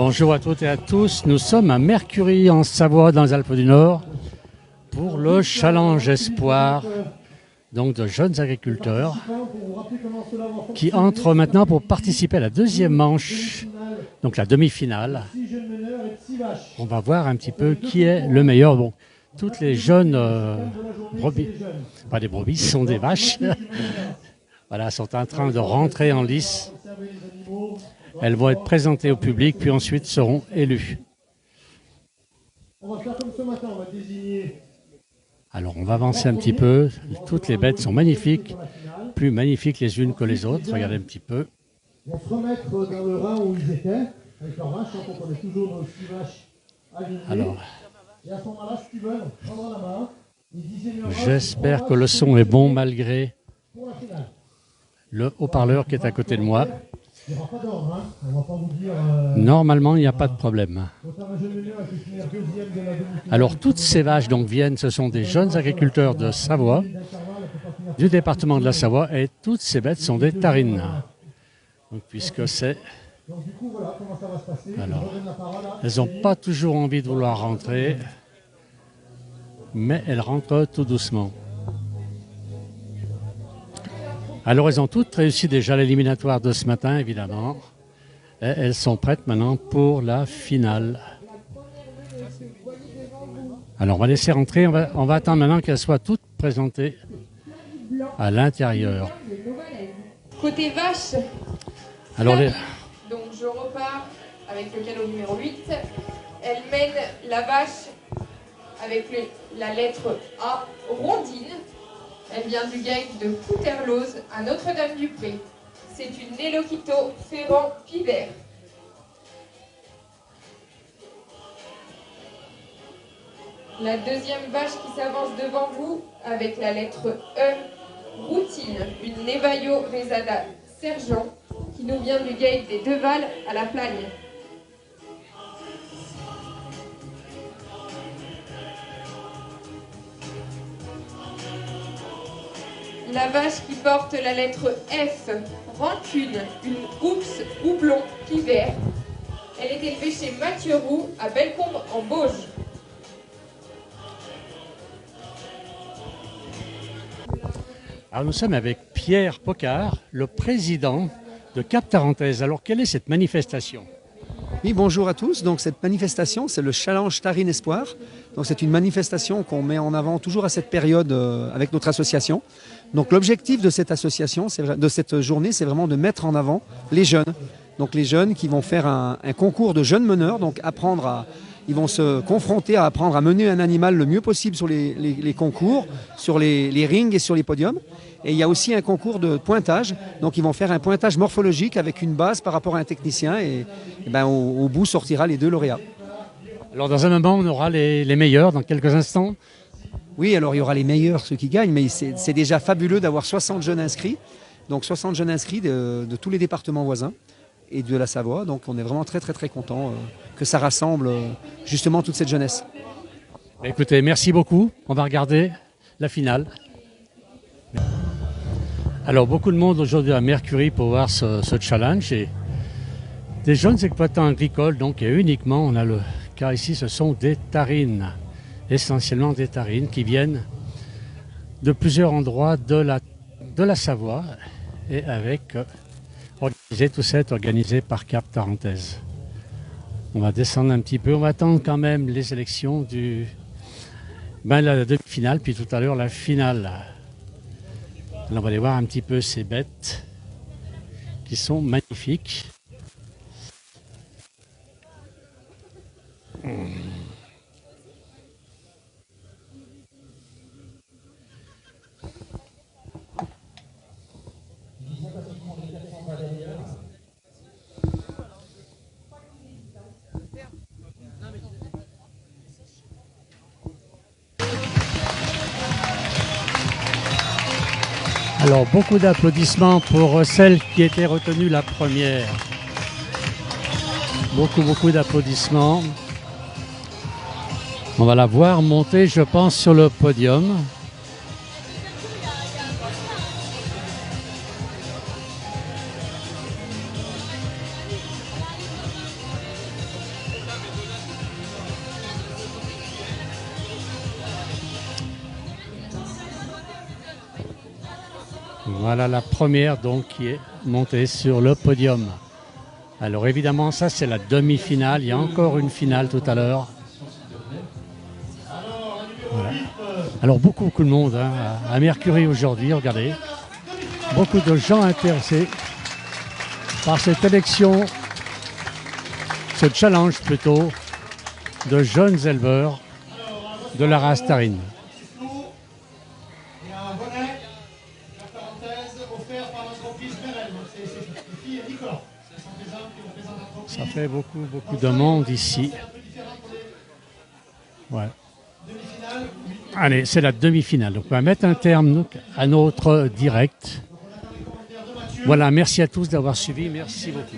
Bonjour à toutes et à tous, nous sommes à Mercury en Savoie dans les Alpes du Nord pour le Challenge Espoir, donc de jeunes agriculteurs qui entrent maintenant pour participer à la deuxième manche, donc la demi-finale. On va voir un petit peu qui est le meilleur. Bon, toutes les jeunes brebis, pas des brebis, ce sont des vaches, voilà, sont en train de rentrer en lice. Elles vont être présentées au public, puis ensuite seront élues. Alors on va avancer un petit peu. Toutes les bêtes sont magnifiques, plus magnifiques les unes que les autres. Regardez un petit peu. Ils vont se remettre dans le rang où ils étaient, avec leurs vaches, on connaît toujours nos 6 vaches alignées. Alors, et à ce moment-là, Steven prendra la main. J'espère que le son est bon malgré le haut-parleur qui est à côté de moi. Il n'y aura pas d'ordre, hein. On va pas vous dire. Normalement, il n'y a pas de problème. Alors, toutes ces vaches donc viennent, ce sont des jeunes agriculteurs de Savoie, du département de la Savoie, et toutes ces bêtes sont des tarines. Donc, puisque c'est... Alors, elles n'ont pas toujours envie de vouloir rentrer, mais elles rentrent tout doucement. Alors, elles ont toutes réussi déjà l'éliminatoire de ce matin, évidemment. Et elles sont prêtes maintenant pour la finale. Alors, on va laisser rentrer. On va attendre maintenant qu'elles soient toutes présentées à l'intérieur. Côté vache, alors, donc je repars avec le canot numéro 8. Elle mène la vache avec la lettre A, Rondine. Elle vient du GAEC de Couterlose à Notre-Dame-du-Pré. C'est une Nélokito Ferrand Pivert. La deuxième vache qui s'avance devant vous avec la lettre E, Routine, une Nevaio Rezada Sergent qui nous vient du GAEC des Deval à la Plagne. La vache qui porte la lettre F, Rancune, une Oups Houblon Pivert. Elle est élevée chez Mathieu Roux à Bellecombe en Bauge. Alors nous sommes avec Pierre Pocard, le président de Cap Tarentaise. Alors quelle est cette manifestation ? Oui, bonjour à tous. Donc cette manifestation, c'est le Challenge Tarine Espoir. Donc c'est une manifestation qu'on met en avant toujours à cette période avec notre association. Donc l'objectif de cette association, de cette journée, c'est vraiment de mettre en avant les jeunes. Donc les jeunes qui vont faire un concours de jeunes meneurs, donc ils vont se confronter à apprendre à mener un animal le mieux possible sur les concours, sur les rings et sur les podiums. Et il y a aussi un concours de pointage. Donc ils vont faire un pointage morphologique avec une base par rapport à un technicien. Et au bout sortira les 2 lauréats. Alors dans un moment, on aura les meilleurs dans quelques instants. Oui, alors il y aura les meilleurs, ceux qui gagnent, mais c'est déjà fabuleux d'avoir 60 jeunes inscrits. Donc 60 jeunes inscrits de tous les départements voisins et de la Savoie. Donc on est vraiment très très très contents que ça rassemble justement toute cette jeunesse. Écoutez, merci beaucoup. On va regarder la finale. Alors beaucoup de monde aujourd'hui à Mercury pour voir ce challenge. Et des jeunes exploitants agricoles, donc et uniquement, on a le cas ici, ce sont des tarines. Essentiellement des tarines qui viennent de plusieurs endroits de la Savoie et avec tout ça est organisé par Cap Tarentaise. On va descendre un petit peu, on va attendre quand même les élections la demi-finale, puis tout à l'heure la finale. Alors on va aller voir un petit peu ces bêtes qui sont magnifiques. Alors, beaucoup d'applaudissements pour celle qui était retenue la première. Beaucoup d'applaudissements. On va la voir monter, je pense, sur le podium. Voilà la première donc qui est montée sur le podium. Alors évidemment, ça c'est la demi-finale. Il y a encore une finale tout à l'heure. Voilà. Alors beaucoup de monde hein, à Mercury aujourd'hui, regardez. Beaucoup de gens intéressés par cette élection, ce challenge plutôt, de jeunes éleveurs de la race Tarine. Et un bonnet, la parenthèse, offert par l'entreprise Merel. Donc c'est Fifi et Nicolas. Ce sont des hommes qui représentent l'entreprise. Ça fait beaucoup de monde ici. Ouais. Allez, c'est la demi-finale. Donc on va mettre un terme donc, à notre direct. Voilà, merci à tous d'avoir suivi. Merci beaucoup.